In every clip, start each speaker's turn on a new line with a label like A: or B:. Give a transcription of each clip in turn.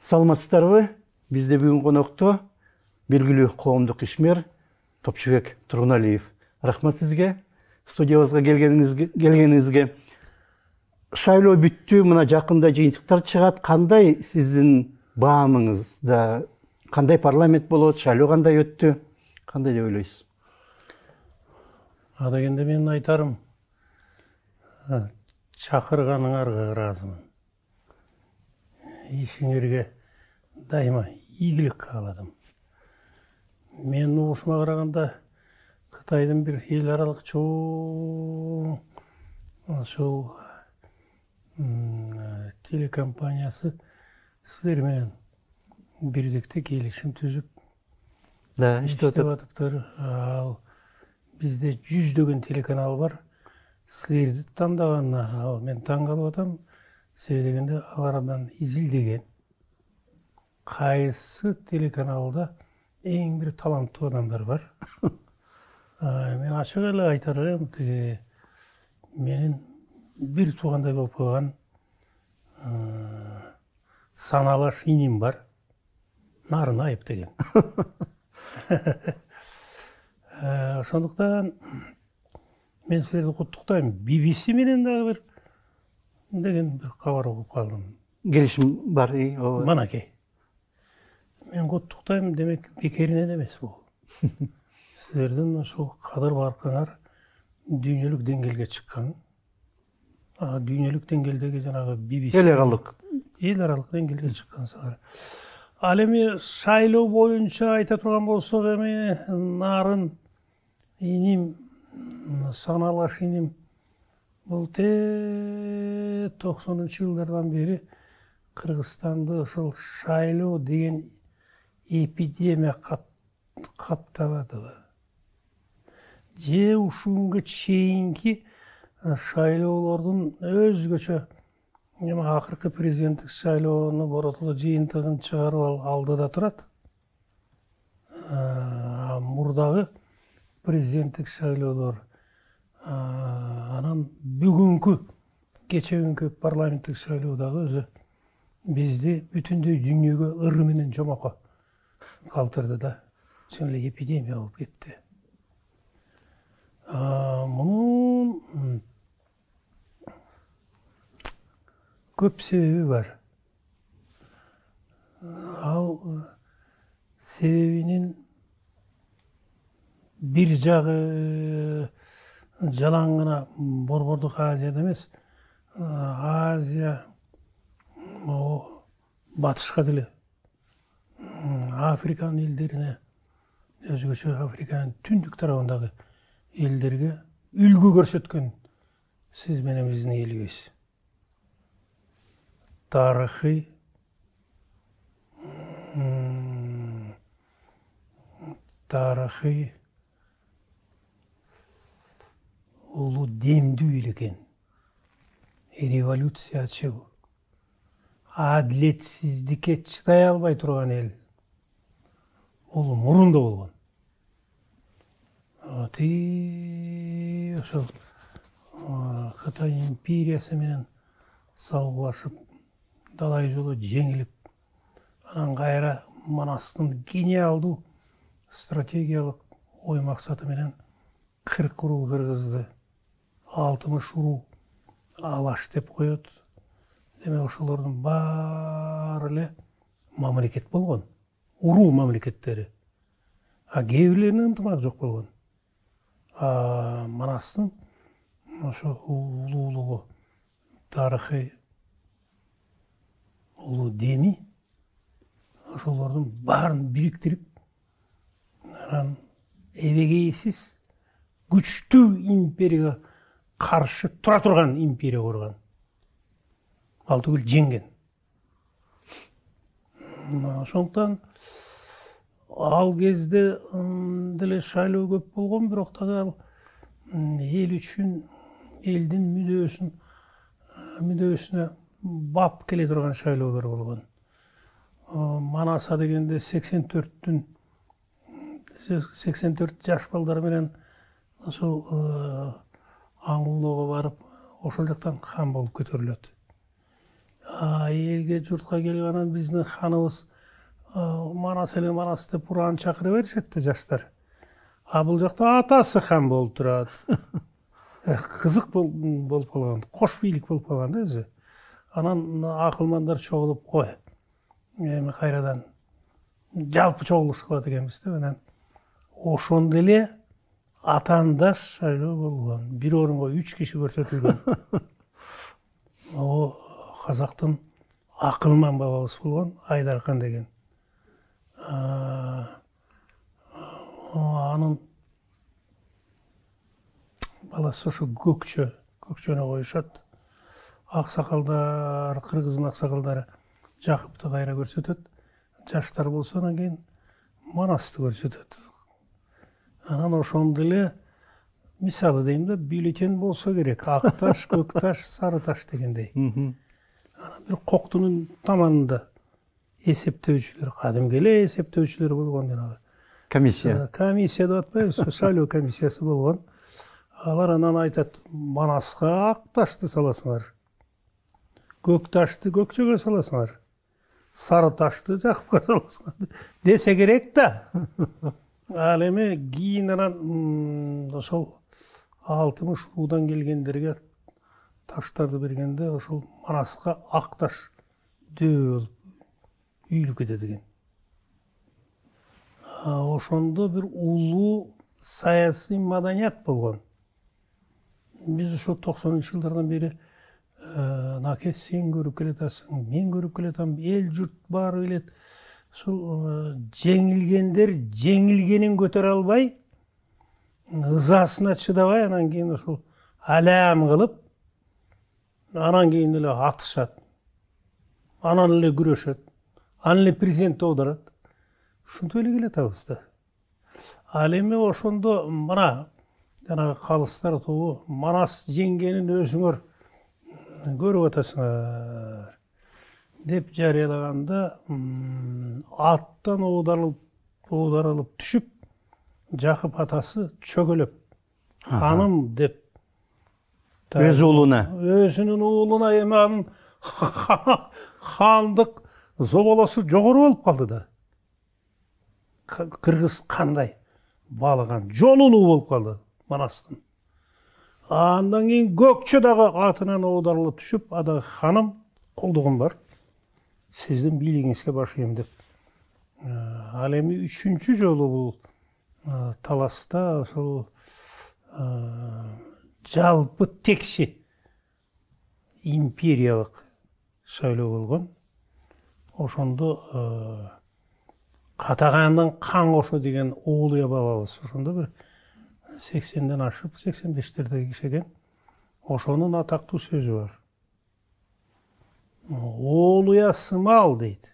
A: Саламатсыздарбы? Бизде бүгүн конокто белгилүү коомдук ишмер Топчубек Тургуналиев. Рахмат сизге студиябызга келгениңизге. Шайлоо бүттү, мына жакында жыйынтыктар чыгат. Кандай сиздин баамыңызда, кандай парламент болот, шайлоо кандай өттү? Кандай деп ойлойсуз?
B: Ада дегенде мен айтарым, чакырганыңарга ыраазымын. Ишиңерге дайыма ийгилик кааладым. Мен угушума караганда Кытайдын бир эл аралык чоң ошол телекомпаниясы силер менен бирдикте келишим түзүп иштеп атыптыр. Ал бизде жүздөгөн телеканал бар. Силерди тандаганда мен таң калып атам. Себеби дегенде алардан изилдеген кайсы телеканалда эң бир таланттуу адамдар бар. Мен ачык эле айтар элем, менин бир туугандай болуп калган саналаш иним бар. Нарынаев деген. Ошондуктан мен силерди куттуктайм. BBC менен дагы бир деген бир кабар угуп калдым.
A: Келишим бар.
B: Манакей. Мен куттуктайм, демек бекеринен эмес бул. Силердин ошол кадыр баркыңар дүйнөлүк деңгээлге чыккан. Дүйнөлүк деңгээлдеги жанагы BBC
A: эл аралык
B: деңгээлге чыккансыздар. Ал эми шайлоо боюнча айта турган болсок, эми нарын иним, саналаш иним бул 90-жылдардан бери Кыргызстанды ошол шайлоо деген эпидемия каптабады. Же ушунга чейинки шайлоолордун өзгөчө акыркы президенттик шайлоону боротулуу жыйынтыгын чыгарып алдыда турат. Мурдагы президенттик шайлоолор анан бүгүнкү кечеүнкү парламенттик шайлоо дагы өзү бизди бүтүндөй дүйнөгө ыры менен жомоко калтырды да. Чын эле эпидемия болуп кетти. Мунун көп себеби бар. Ал себебинин бир жагы жалаң гана Борбордук Азияда эмес, Азия батышка деле, Африканын элдерине, өзгөчө Африканын түндүк тарабындагы элдерге үлгү көрсөткөн сиз менен биздин элибиз. Тарыхый улуу демдүү эл экен. Революциячыл, адилетсиздикке чыдай албай турган эл. Ол мурунда болгон. Ошол Кытай империясы менен салгылашып, далай жолу жеңилип, анан кайра Манастын гениалдуу стратегиялык ой максаты менен 40 уруу кыргызды 60 уруу алаш деп коет. Демек ошолордун баары эле мамлекет болгон. Уруу мамлекеттери. Кээ бирлеринин ынтымак жок болгон. Манастын ошо улуулугу, тарыхый улуу деми ошолордун баарын бириктирип, анан эбегейсиз күчтүү империяга каршы тура турган империя курган. Ал түгүл жеңген. Ошондуктан ал кезде деле шайлоо көп болгон, бирок дагы ал эл үчүн, элдин мүдөөсүнө бап келе турган шайлоолор болгон. Манаса дегенде 84 жаш балдар менен ошол аңгулоого барып, ошол жактан хан болуп көтөрүлөт. Элге журтка келип анан биздин ханыбыз Манас эле Манас деп ураан чакыра беришет да жаштар. А бул жакта атасы хан болуп турат. Кызык болуп калган, кош бийлик болуп калган да өзү. Анан акылмандар чогулуп кой. Эми кайрадан жалпы чогулуш кылат экенбиз деп анан ошондо эле атаандаш шайлоо болгон. Бир орунга 3 киши көрсөтүлгөн. О казактын акылман бабабыз болгон Айдархан деген. Анын баласы ошо көкчөнө коюшат. Аксакалдар, кыргыздын аксакалдары Жакыпты кайра көрсөтөт. Жаштар болсо анан кийин Манасты көрсөтөт. Анан ошондо эле мисалы дейм да, бюллетень болсо керек. Ак таш, көк таш, сары таш дегендей. Анан бир коктунун таманында эсептөөчүлөр, кадимки эле эсептөөчүлөр болгон жанагы.
A: Комиссия.
B: Комиссия деп атпайбызбы? Шайлоо комиссиясы болгон. Алар анан айтат, Манаска ак ташты саласыңар. Көк ташты көкчөгө саласыңар. Сары ташты Жакыпка саласыңар десе керек да. Ал эми кийин анан ошол 60 руудан келгендерге таштарды бергенде ошол Манаска ак таш дөбө болуп үйүлүп кетет экен. Ошондо бир улуу саясий маданият болгон. Биз ошо 90-жылдардан бери Наке сен көрүп келатасың, мен көрүп келатам, эл журт баары билет. Ошол жеңилгендер жеңилгенин көтөрө албай, ызасына чыдабай, анан кийин ошол алам кылып, анан кийин эле атышат. Анан эле күрөшөт. Анан эле президент оодарат. Ушинтип эле келатабыз да. Ал эми ошондо мына жанагы калыстар тобу Манас жеңгенин өзүңөр көрүп атасыңар деп жарыялаганда аттан оодарылып түшүп Жакып атасы чөгөлөп ханым деп
A: Өз уулуна.
B: Өзүнүн уулуна эми анын хандык зоболосу жогору болуп калды да. Кыргыз кандай балыган жолулуу болуп калды Манастын. Андан кийин көкчө дагы атынан оодарылып түшүп, ада ханым колдугум бар. Сиздин бийлигиңизге башыйм деп. Ал эми 3-чү жолу бул таласта ошол жалпы текши империялык шайлоо болгон. Ошондо Катагандын кан кошо деген Оолуя бабабыз ошондо бир 80ден ашып 85-тердеги киши экен. Ошонун атактуу сөзү бар. Оолуя сымал дейт.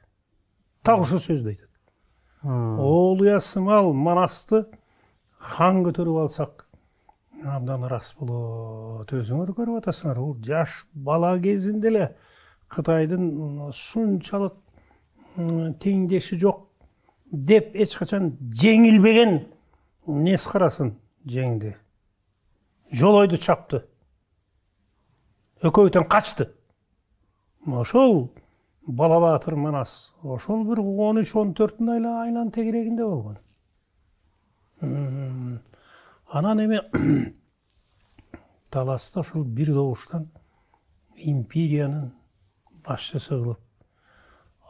B: Так ошо сөздү айтат. Оолуя сымал Манасты хан көтөрүп алсак абдан ырас болот. Өзүңөр көрүп атасыңар, бул жаш бала кезинде эле Кытайдын ушунчалык теңдеши жок деп эч качан жеңилбеген нес карасын жеңди. Жолойду чапты. Экөөтөн качты. Ошол бала баатыр Манас, ошол бир 13-14 айланын тегерегинде болгон. Анан эми таласта ошол бир добуштан империянын башчысы кылып,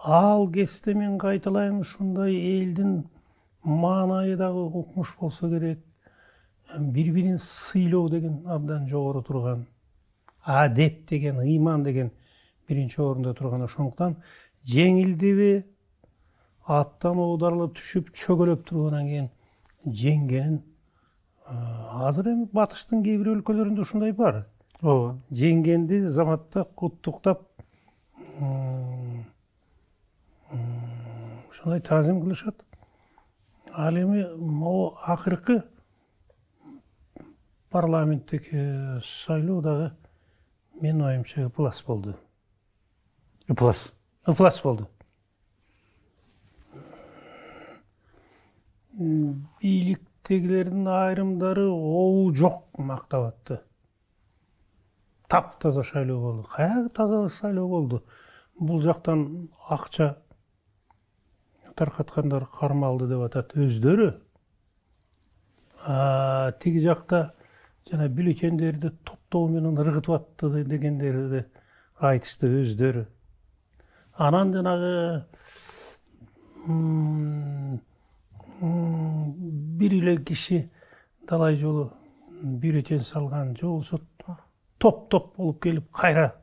B: ал кезде мен кайталайм, ушундай элдин маанайы дагы укмуш болсо керек, бири-бирин сыйлоо деген абдан жогору турган, адеп деген, ыйман деген биринчи орунда турган. Ошондуктан жеңилдиби, аттан оодарылып түшүп чөгөлөп тургандан кийин жеңгенин азыр эми батыштын кээ бир өлкөлөрүндө ушундай бар.
A: Ооба.
B: Жеңгенди заматта куттуктап ушундай таазим кылышат. Ал эми могу акыркы парламенттик шайлоо дагы менин оюмча ыплас болду. Ыплас болду. Бийликтегилердин айрымдары оу жок мактап атты. Таптаза шайлоо болду. Каяк таза шайлоо болду. бул жактан акча таркаткандар кармалды деп атат өздөрү. Тиги жакта жана бюллетендерди топтоо менен ыргытып атты дегендерди айтышты өздөрү. Анан жанагы бир эле киши далай жолу бюллетень салган же болбосо топ болуп келип кайра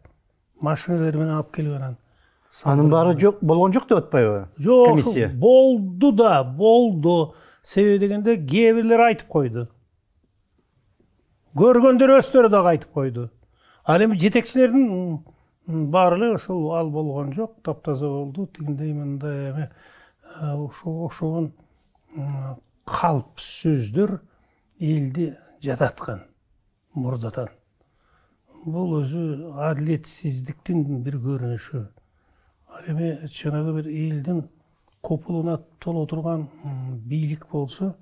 B: машиналар менен алып келип анан
A: Анын баары жок болгон жок деп атпайбы?
B: Жок,
A: Комиссия.
B: болду. Себеби дегенде кээ бирлер айтып койду. Көргөндөр өздөрү дагы айтып койду. Ал эми жетекчилердин баары эле ошол ал болгон жок, таптаза болду. Тигиндей мындай эме ошогон калп сөздөр элди жататкан мурдатан. Бул өзү адилетсиздиктин бир көрүнүшү. Ал эми жанагы бир элдин копулуна толо турган бийлик болсо,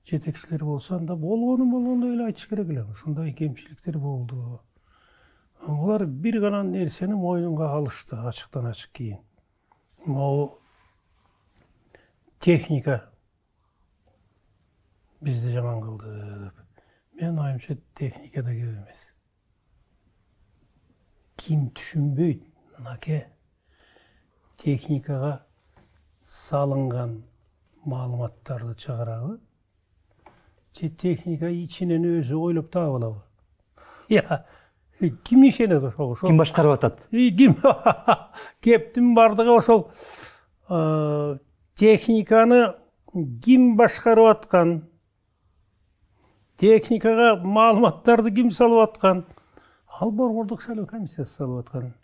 B: жетекчилер болсо, анда болгондой эле айтыш керек эле. Ушундай кемчиликтер болду. Булар бир гана нерсени мойнунга алышты, ачыктан ачык кийин. Могу техника бизди жаман кылды деп. Мен оюмча техника да көп эмес. Ким түшүнбөйт, мынакей техникага салынган маалыматтарды чыгарабы? Же техника ичинен өзү ойлоп таап алабы? Ким ишенет ошого?
A: Ким башкарып атат?
B: Ким? Кептин бардыгы ошол техниканы ким башкарып аткан? Техникага маалыматтарды ким салып аткан? Ал борбордук шайлоо комиссиясы салып аткан.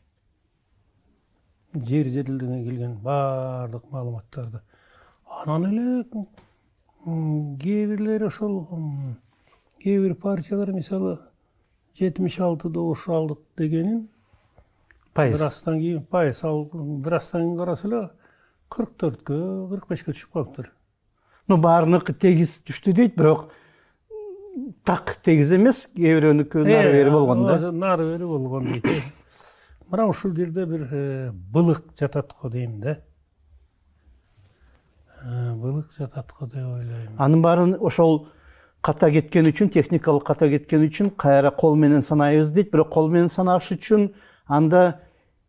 B: Жер жетилдигине келген баардык маалыматтарды. Анан эле кээ бирлери ошол кээ бир партиялар мисалы 76 добуш алдык дегенин
A: Пайыз.
B: бир астан кийин пайыз бир астан кийин караса эле 44-кө 45-ке түшүп калыптыр.
A: Баарыныгы тегиз түштү дейт, бирок так тегиз эмес, кээ бирөөнүкү нары бери болгон да.
B: Нары бери болгон дейт. Мына ушул жерде бир былык жатат го дейм да. Былык жатат го деп ойлойм.
A: Анын баарын ошол ката кеткен үчүн, техникалык ката кеткен үчүн кайра кол менен санайбыз дейт. Бирок кол менен санаш үчүн анда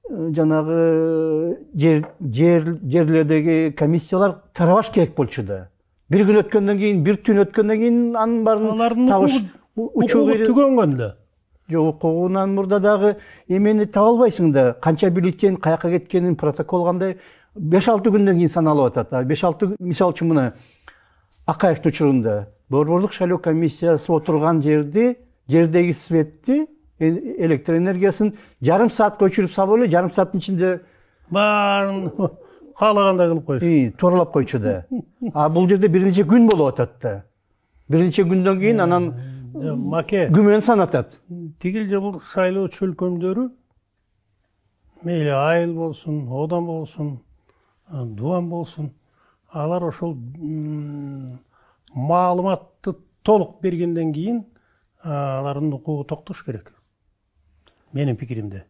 A: жанагы жерлердеги комиссиялар тарабаш керек болчу да. Бир күн өткөндөн кийин, бир түн өткөндөн кийин анын баарын табыш
B: учугу түгөнгөн эле.
A: Жок, укугунан мурда дагы эмени таба албайсың да. Канча бюллетень каяка кеткенин, протокол кандай 5-6 күндөн кийин саналып атат. 5-6 мисалы үчүн мына Акаевдин учурунда борбордук шайлоо комиссиясы отурган жердеги светти, электр энергиясын жарым саатка өчүрүп салып эле, жарым сааттын ичинде
B: баарын каалагандай кылып койчу.
A: Тууралап койчу да. Бул жерде бир нече күн болуп атат да. Бир нече күндөн кийин анан
B: маке
A: күмөн санатат.
B: Тигил жыл шайлоо чөлкөмдөрү мейли айыл болсун, одан болсун, дуан болсун, алар ошол маалыматты толук бергенден кийин алардын укугу токтош керек. Менин пикиримде.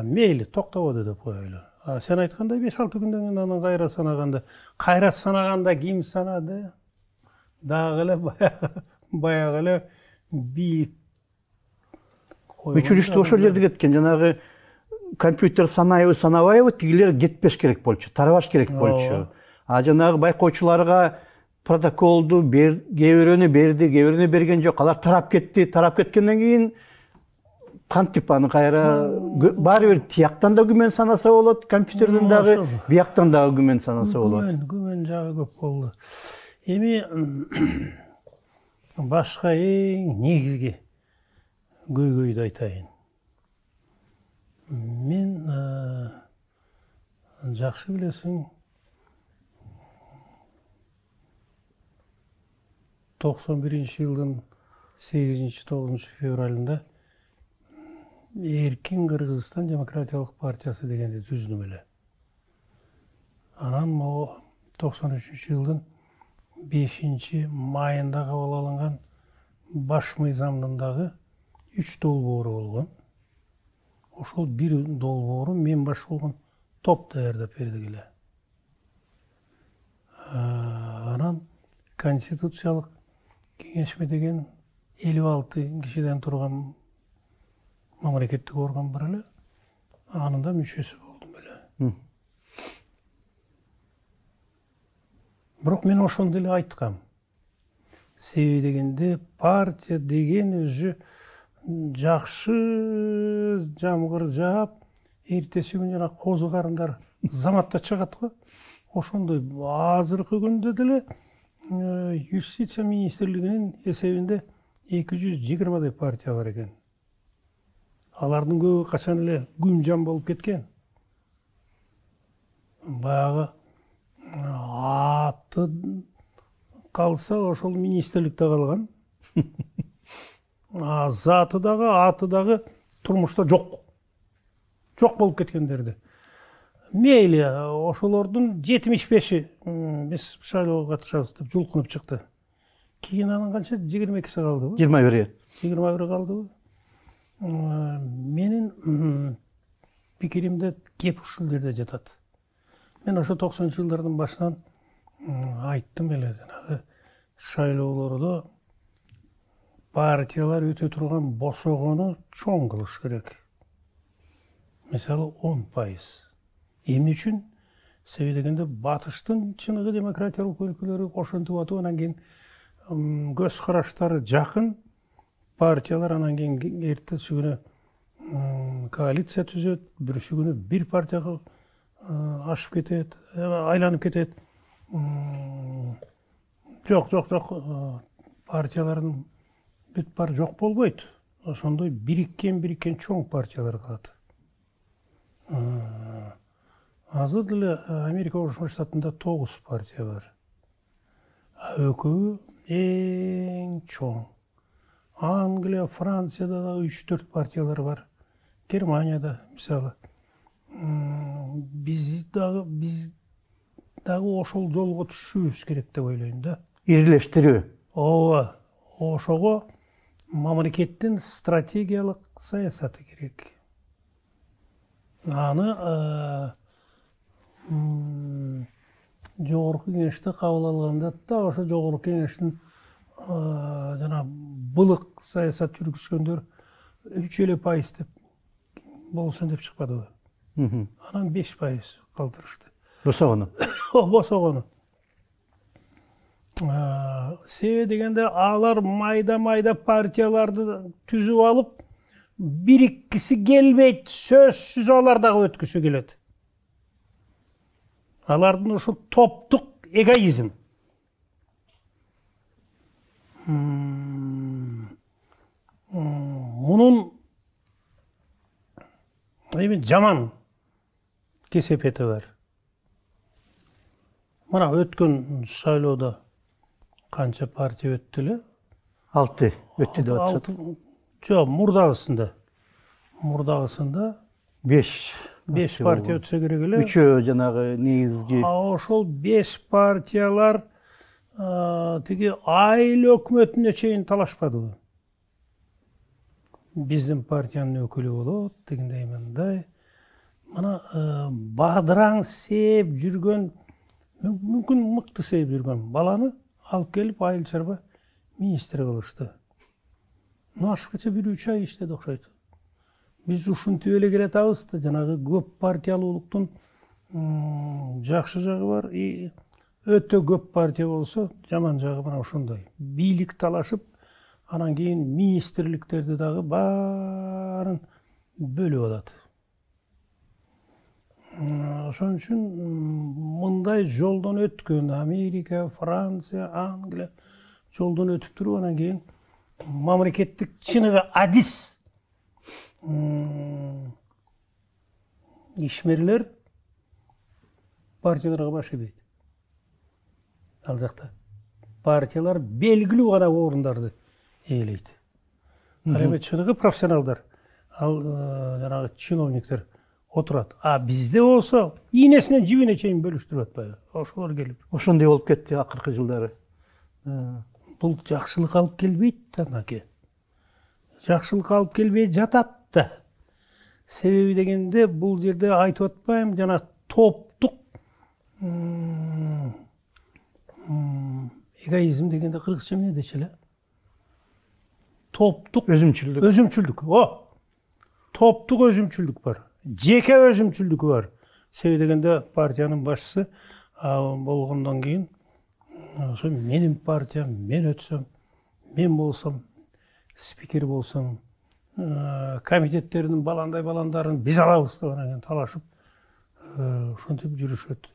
B: Мейли токтободу деп коелу. Сен айткандай 5-6 күндөн кийин анан кайра санаганда ким санады? Дагы эле баягы эле бийик
A: Мүчүлүштү ошол жерде кеткен. Жанагы компьютер санайбы, санабайбы, тигилер кетпеш керек болчу, тарабаш керек болчу. Жанагы байкоочуларга протоколду кээ бирөөнү берди, кээ бирөөнү берген жок. Алар тарап кетти. Тарап кеткенден кийин кантип аны кайра баары бир тияктан да күмөн санаса болот, компьютерден дагы, бияктан дагы күмөн санаса болот.
B: Күмөн жагы көп болду. Эми башка эң негизги көйгөйдү айтайын. Мен жакшы билесиң, 91-жылдын 8-9 февралында Эркин Кыргызстан демократиялык партиясы дегенди түздүм эле. Анан могу 93-жылдын 5-майында кабыл алынган баш мыйзамдын дагы 3 долбоору болгон. ошол бир долбоору мен баш болгон топ даярдап берди эле. Анан конституциялык кеңешме деген 56 кишиден турган мамлекеттик орган бар эле. Анын да мүчөсү болдум эле. Бирок мен ошондо эле айткам. Себеби дегенде партия деген өзү жакшы жамгыр жаап, эртеси күнү жана козу карындар заматта чыгат го. Ошондой азыркы күндө деле юстиция министрлигинин эсебинде 220 партия бар экен. Алардын көбү качан эле күнжам болуп кеткен. Баягы аты калса ошол министрликте калган. Заты дагы, аты дагы турмушта жок. Жок болуп кеткендерди. Мейли, ошолордун 75-и биз шайлоого катышабыз деп жулкунуп чыкты. Кийин анын канча 22-си калдыбы?
A: 21.
B: 21 калдыбы? Менин пикиримде кеп ушул жерде жатат. Мен ошо 90-жылдардын башынан айттым эле, жанагы шайлоолордо партиялар өтө турган босогону чоң кылыш керек. Мисалы 10%. Эмне үчүн? Себеби дегенде батыштын чыныгы демократиялык өлкөлөрү ошентип атып, анан кийин көз караштары жакын партиялар анан кийин эртеси күнү коалиция түзөт, бүрүшү күнү бир партияга ашып кетет, айланып кетет. Жок, партиялардын бүт бар жок болбойт. Ошондой бириккен чоң партиялар калат. Азыр деле Америка Кошмо Штатында 9 партия бар. Экөө эң чоң. Англия, Францияда да 3-4 партиялар бар. Германияда, мисалы. Биз дагы ошол жолго түшүбүз керек деп ойлойм да.
A: Ирлештирүү.
B: Ооба. Ошого мамлекеттин стратегиялык саясаты керек. Аны жогорку кеңеште кабыл алганда да ошо жогорку кеңештин жана былык саясат жүргүзгөндөр 3% деп болсун деп чыкпадыбы? Анан 5% калтырышты.
A: Босогону.
B: Босогону. Себеби дегенде алар майда партияларды түзүп алып, бириккиси келбейт, сөзсүз алар дагы өткүсү келет. Алардын ушул топтук эгоизм. Мунун жаман кесепети бар. Мына өткөн шайлоодо канча партия өттү эле?
A: 6 өттү деп атышат.
B: Жок, мурдагысында 5 партия өтсө керек эле.
A: 3 жанагы негизги.
B: Ошол 5 партиялар тиги айыл өкмөтүнө чейин талашпадыбы? Биздин партиянын өкүлү болот, дегендей мындай. Мына бадыраң сээп жүргөн, мүмкүн мыкты сээп жүргөн баланы алып келип айыл чарба министр кылышты. Ашып кетсе 1-3 ай иштеди окшойт. Биз ушинтип эле келатабыз да, жанагы көп партиялуулуктун жакшы жагы бар, өтө көп партия болсо жаман жагы мына ошондой. Бийлик талашып, анан кийин министрликтерди дагы баарын бөлүп алат. Ошон үчүн мындай жолдон өткөн Америка, Франция, Англия жолдон өтүп туруп, анан кийин мамлекеттик чыныгы адис ишмерлер партияларга баш ийбейт. Ал жакта партиялар белгилүү гана орундарды ээлейт. Ал эми чыныгы профессионалдар, ал жанагы чиновниктер отурат. Бизде болсо ийнесинен жибине чейин бөлүштүрүп атпайбы? Ошолор келип.
A: Ошондой болуп кетти акыркы жылдары.
B: Бул жакшылык алып келбейт да, анаке. Жакшылык алып келбей жатат да. Себеби дегенде бул жерде айтып атпайм, жана топтук эгоизм дегенде кыргызча эмне дечи эле? Топтук өзүмчүлдүк. Топтук өзүмчүлдүк бар. Жеке өзүмчүлдүкү бар. Себеби дегенде партиянын башчысы болгондон кийин ошо менин партиям, мен өтсөм, мен болсом, спикер болсом, комитеттердин баландарын биз алабыз деп анан талашып, ошентип жүрүшөт.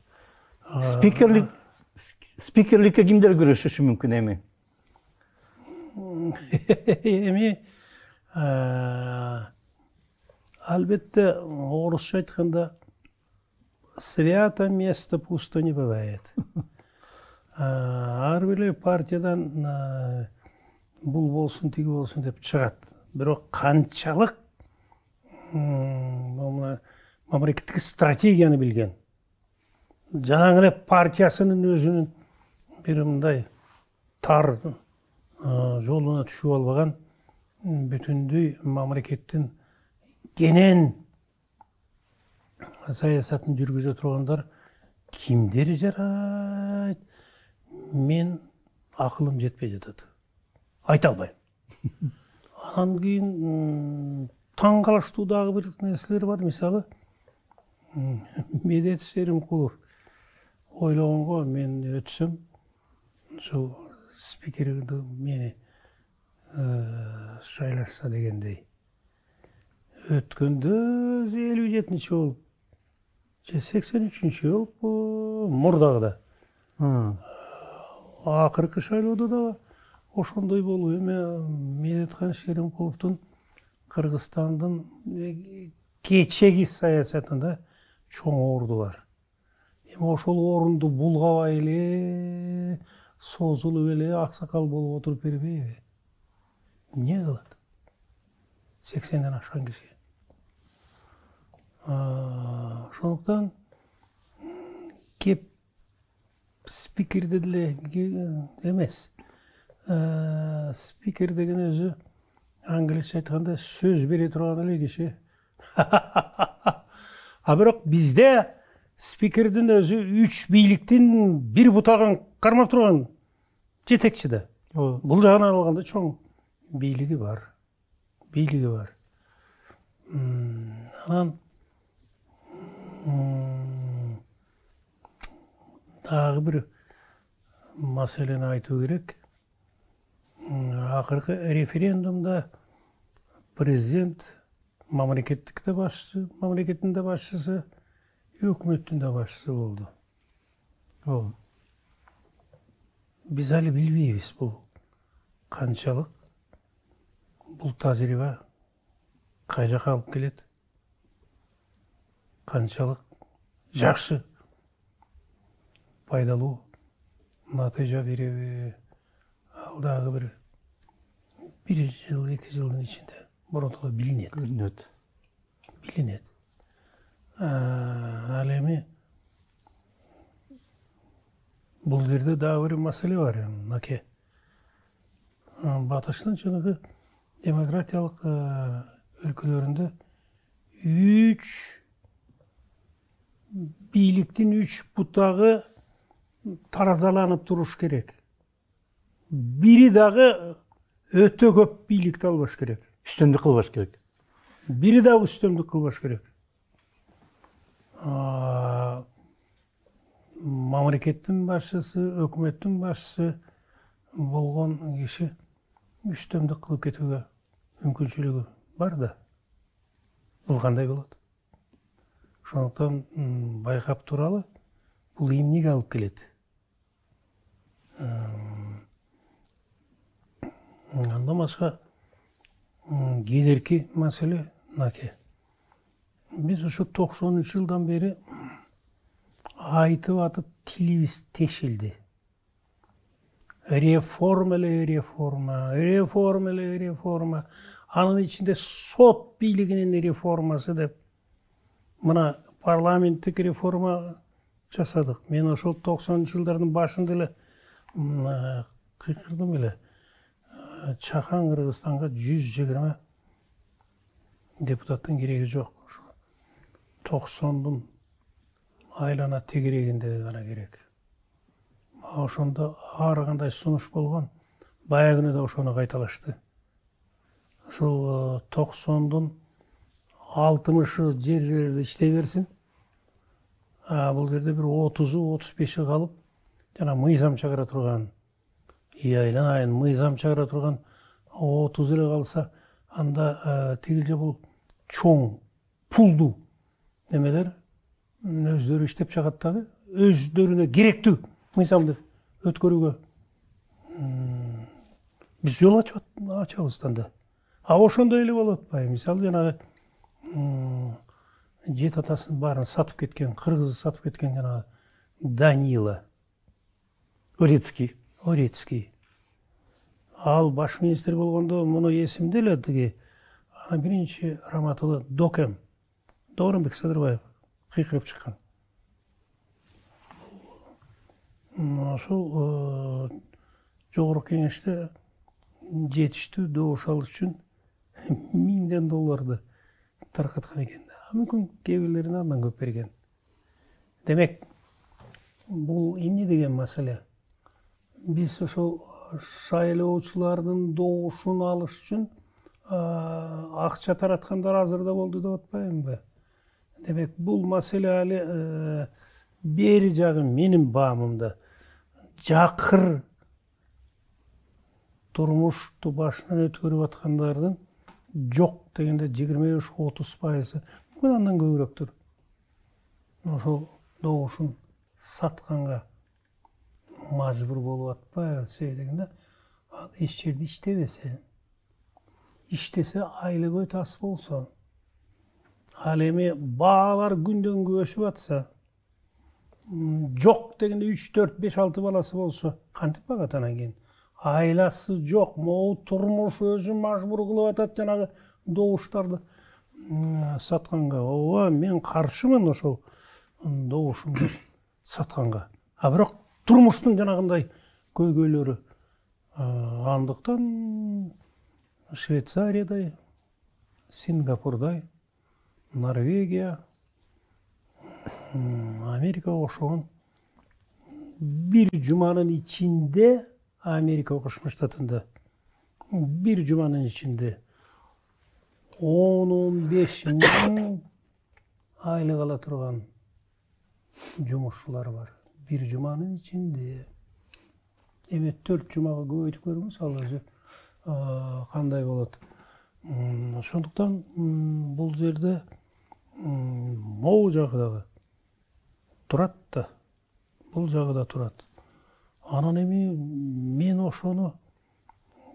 A: Спикерликке кимдер күрөшүшү мүмкүн эми?
B: Эми албетте орусча айтканда свято место пусто не бывает. Ар бир партиядан бул болсун, тиги болсун деп чыгат. Бирок канчалык мамлекеттик стратегияны билген, жана эле партиясынын өзүнүн бир мындай тар жолуна түшүп албаган, бүтүндөй мамлекеттин кенен саясатын жүргүзө тургандар кимдер жарайт? Мен акылым жетпей жатат. Айта албайм. Анан кийин таң калыштуу дагы бир нерселер бар. Мисалы, Медет Шеримкулов ойлогонго мен өтсөм, ошол спикерди мени шайлашса дегендей. Өткөндө 57-нчи болуп, же 83-нчи болуп, мурдагыда. Акыркы шайлоодо да ошондой болуп, эми Медеткан Шеримкуловдун Кыргызстандын кечеги саясатында чоң орду бар. Эми ошол орунду булгабай эле, созулуп эле аксакал болуп отуруп бербейби? Эмне кылат? 80ден ашкан киши. Ошондуктан кеп спикерди деле эмес. Спикер деген өзү англисче айтканда сөз бере турган эле киши. А бирок бизде спикердин өзү 3 бийликтин бир бутагын кармап турган жетекчи да. Бул жагынан алганда чоң бийлиги бар. Анан дагы бир маселени айтуу керек. Акыркы референдумда президент мамлекеттин да башчысы, өкмөттүн да башчысы болду. Биз али билбейбиз бул канчалык, бул тажрыйба кай жака алып келет, канчалык жакшы, пайдалуу натыйжа береби. Ал дагы бир жыл, 2 жылдын ичинде боротоло билинет. Ал эми бул жерде дагы бир маселе бар. Наке батыштын жанагы демократиялык өлкөлөрүндө 3 бийликтин 3 бутагы таразаланып туруш керек. Бири дагы өтө көп бийликти албаш керек.
A: Үстөмдүк кылбаш керек.
B: Бири дагы үстөмдүк кылбаш керек. Мамлекеттин башчысы, өкмөттүн башчысы болгон киши үстөмдүк кылып кетүүгө мүмкүнчүлүгү бар да. Бул кандай болот? Ошондуктан байкап туралы, бул эмнеге алып келет? Андан башка кедерки маселе наке. Биз ушу 90 жылдан бери айтып атып тилибиз тешилди. Реформа эле реформа. Анын ичинде сот бийлигинин реформасы деп. Мына парламенттик реформа жасадык. Мен ошол 90 жылдардын башында эле кыйкырдым эле. Чакан Кыргызстанга 120 депутаттын кереги жок. 90'dун айлана тегерегинде гана керек. Ошондо ар кандай сунуш болгон. Баягы күнү да ошону кайталашты. Ушул 90'дун 60'ы жерлерде иштей берсин. Бул жерде бир 30'у 35'и калып, жана мыйзам чыгара турган, айланайын мыйзам чыгара турган 30 эле калса, анда тигилже бул чоң пулду немелер өздөрү иштеп чыгат дагы, өздөрүнө керектүү мыйзамды өткөрүүгө биз жол ачабыз да. Ошондой эле болуп атпайбы? Мисалы жанагы жет атасын баарын сатып кеткен, кыргызды сатып кеткен жанагы Данила Орецкий. Ал баш министр болгондо муну эсимде эле тиги биринчи раматылы Докем Дооронбек Садырбаев кыйкырып чыккан. Ошол жогорку кеңеште жетиштүү добуш алыш үчүн $1000 таркаткан экен. Мүмкүн кээ бирлерин андан көп берген. Демек, бул эмне деген маселе? Биз ошол шайлоочулардын добушун алыш үчүн акча тараткандар азыр да болду деп атпаймынбы? Демек, бул маселе али бери жагы менин баамымда жакыр турмушту башынан өткөрүп аткандардын жок дегенде 25-30%, мүмкүн андан көбүрөөктүр. Ошол добушун сатканга мажбур болуп атпайбы? Себеби дегенде, ал эч жерде иштесе, айлыгы тас болсо, ал эми баалар күндөн күн өсүп атса, жок дегенде 3, 4, 5, 6 баласы болсо, кантип багат анан кийин? Айласы жок, могу турмуш өзү мажбур кылып атат жанагы добуштарды сатканга. Ооба, мен каршымын ошол добушумду сатканга. Бирок турмуштун жанагындай көйгөйлөрү. Андыктан Швейцариядай, Сингапурдай, Норвегия, Америкага окшогон бир жуманын ичинде Америка Кошмо Штатында бир жуманын ичинде 10-15 мың айлык ала турган жумушчулар бар. Бир жуманын ичинде. Эми 4 жумага көбөйтүп көрүңүз, ал өзү кандай болот. Ошондуктан бул жерде могу жагы дагы турат да, бул жагы да турат. Анан эми мен ошону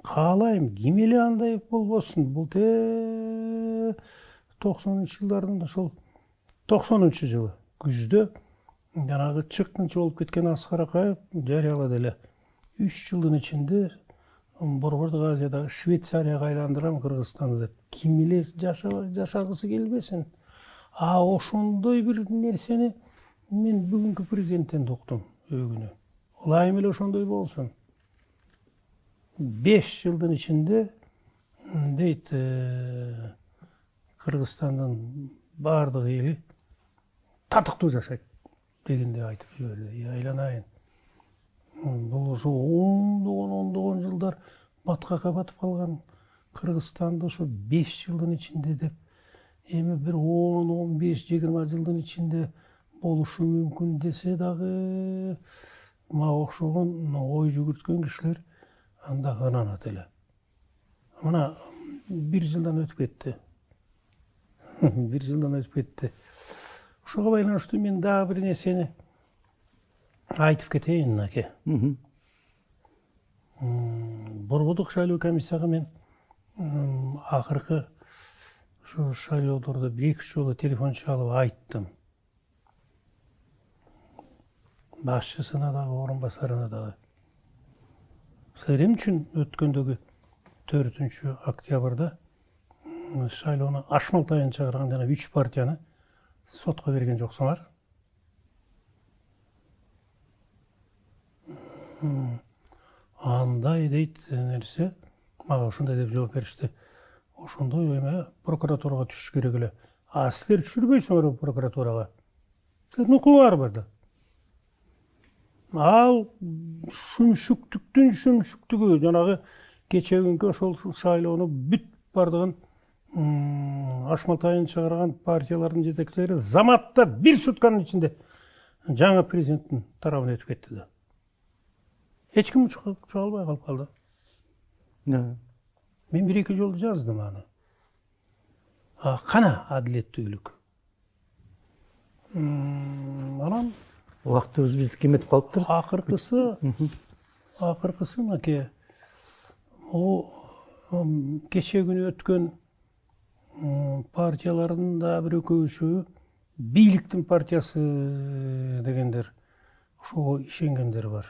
B: каалайм, ким эле андай болбосун. Бул 90-жылдардын ошол 90-жылы күздө жанагы чыккынчы болуп кеткен Аскар Акаев жарыялады эле. 3 жылдын ичинде Борбордук Азиядагы Швейцарияга айландырам Кыргызстанды деп. Ким эле жашагысы келбесин. Ошондой бир нерсени мен бүгүнкү президенттен уктум өкүнү. Улайым эле ошондой болсун. 5 жылдын ичинде дейт Кыргызстандын бардык эли татыктуу жашайт дегенде айтып жиберди. Айланайын. Бул ошо ондогон жылдар баткакка батып калган Кыргызстанды ошо 5 жылдын ичинде деп, эми бир 10, 15, 20 жылдын ичинде болушу мүмкүн десе дагы, мага окшогон ой жүгүрткөн кишилер анда ынанат эле. Мына 1 жылдан өтүп кетти. 1 жылдан өтүп кетти. Ошого байланыштуу мен дагы бир нерсени айтып кетейин, аке. Борбордук шайлоо комиссияга мен акыркы ушу шайлоодордо 1-2 жолу телефон чалып айттым. Башчысына дагы, орунбасарына дагы. Эмне үчүн өткөндөгү 4 октябрда шайлоону ашмалтайын чыгарган жана 3 партияны сотко берген жоксуңар? Андай дейт нерсе, мага ошондой деп жооп беришти. Ошондой эме прокуратурага түшүш керек эле. Силер түшүрбөйсүңөр прокуратурага. Силердин укугуңар бар да. Ал шүмшүктүктүн шүмшүктүгү, жанагы кечегинки ошол шайлоону бүт бардыгын Ашматайын чыгарган партиялардын жетекчилери заматта бир сутканын ичинде жаңы президенттин тарабына өтүп кетти да. Эч ким чыга албай калып калды. Мен бир-эки жолу жаздым аны. Кана адилеттүүлүк. Анан
A: Убактыбыз биздики кетип калыптыр.
B: Акыркысы мынакей кече күнү өткөн партиялардын да бир экөөсү бийликтин партиясы дегендер ошого ишенгендер бар.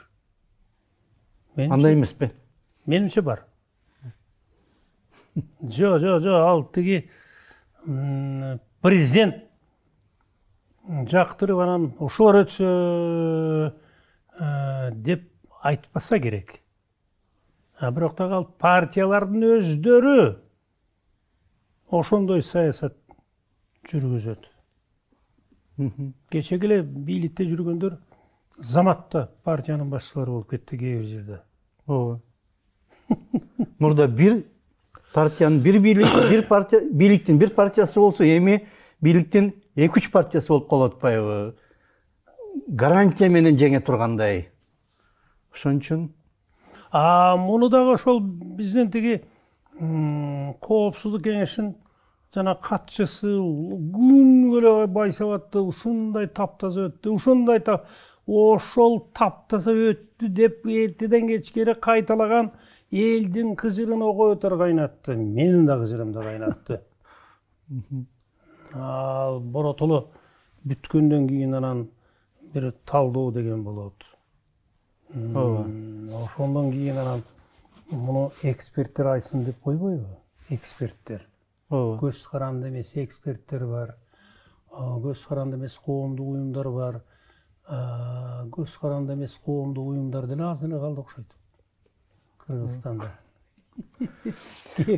A: Андай эмеспи?
B: Менимче бар. Жо, ал тиги президент жактырып анан ошолор өтсө деп айтпаса керек. Бирок дагы ал партиялардын өздөрү ошондой саясат жүргүзөт. Кечеги эле бийликте жүргөндөр заматта партиянын башчылары болуп кетти кээ бир жерде.
A: Ооба. Мурда бир партиянын бийликтин бир партиясы болсо, эми бийликтин 2-3 партиясы болуп калып атпайбы? Гарантия менен жеңе тургандай. Ошон үчүн
B: муну дагы ошол биздин тиги коопсуздук кеңешин жана катчысы күн эле байсабатты ушундай таптаза өттү, ушундай ошол таптаза өттү деп эртеден кечке кайталаган элдин кыжырын огойтор кайнатты. Менин да кыжырымды кайнатты. Ал боротоло бүткөндөн кийин анан бир талдоо деген болот. Ошондон кийин анан муну эксперттер айтсын деп койбойбу? Эксперттер. Көз каранды эмес эксперттер бар. Көз каранды эмес коомдук уюмдар бар. Көз каранды эмес коомдук уюмдар деле аз эле калды окшойт. Кыргызстанда.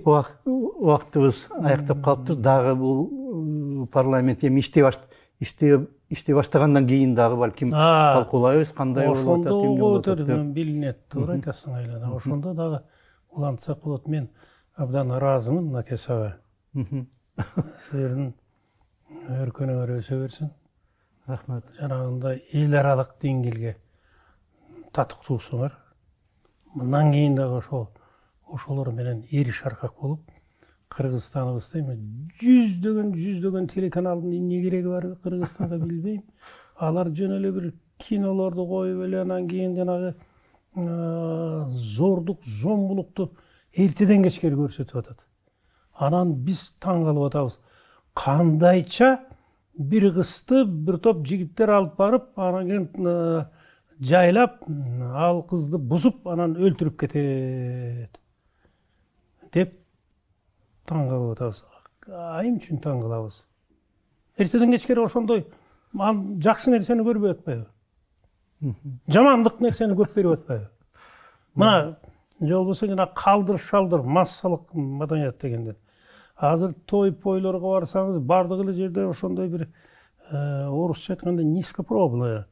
A: Убактыбыз аяктап калыптыр. Дагы бул парламент эми иштей баштагандан кийин дагы балким талкуулайбыз, кандай болуп атат, эмне болуп атат деп.
B: Билинет, туура айтасың айлана. Ошондо дагы улантсак болот. Мен абдан ыраазымын мынакей сага. Силердин өркөнүңөр өсө берсин.
A: Рахмат.
B: Жанагындай эл аралык деңгээлге татыктуусуңар. Мындан кийин дагы ошолор менен эри шаркак болуп, Кыргызстаныбызда эми жүздөгөн телеканалдын эмне кереги бар Кыргызстанга билбейм. Алар жөн эле бир кинолорду коюп эле анан кийин жанагы зордук, зомбулукту эртеден кечке көрсөтүп атат. Анан биз таң калып атабыз. Кандайча бир кызды бир топ жигиттер алып барып, анан кийин жайлап, ал кызды бузуп, анан өлтүрүп кетет деп таң калып атабыз. Айым үчүн таң калабыз. Эртеден кечке ошондой жакшы нерсени көрбөй атпайбы? Жамандык нерсени көрүп берип атпайбы? Мына же болбосо жана калдыр шалдыр массалык маданият дегендер. Азыр той-пойлорго барсаңыз, бардык эле жерде ошондой бир орусча айтканда низкопробная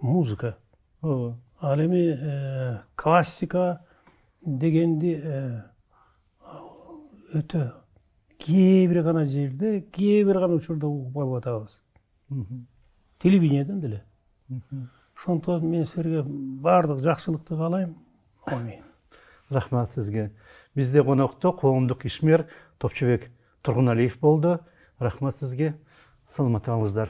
B: музыка. Ал эми классика дегенди өтө кээ бир гана жерде, кээ бир гана учурда угуп алып атабыз. Телевидениеден деле. Ошондон мен силерге бардык жакшылыкты каалайм. Амин.
A: Рахмат сизге. Бизде конокто коомдук ишмер Топчубек Тургуналиев болду. Рахмат сизге. Саламат болуңуздар.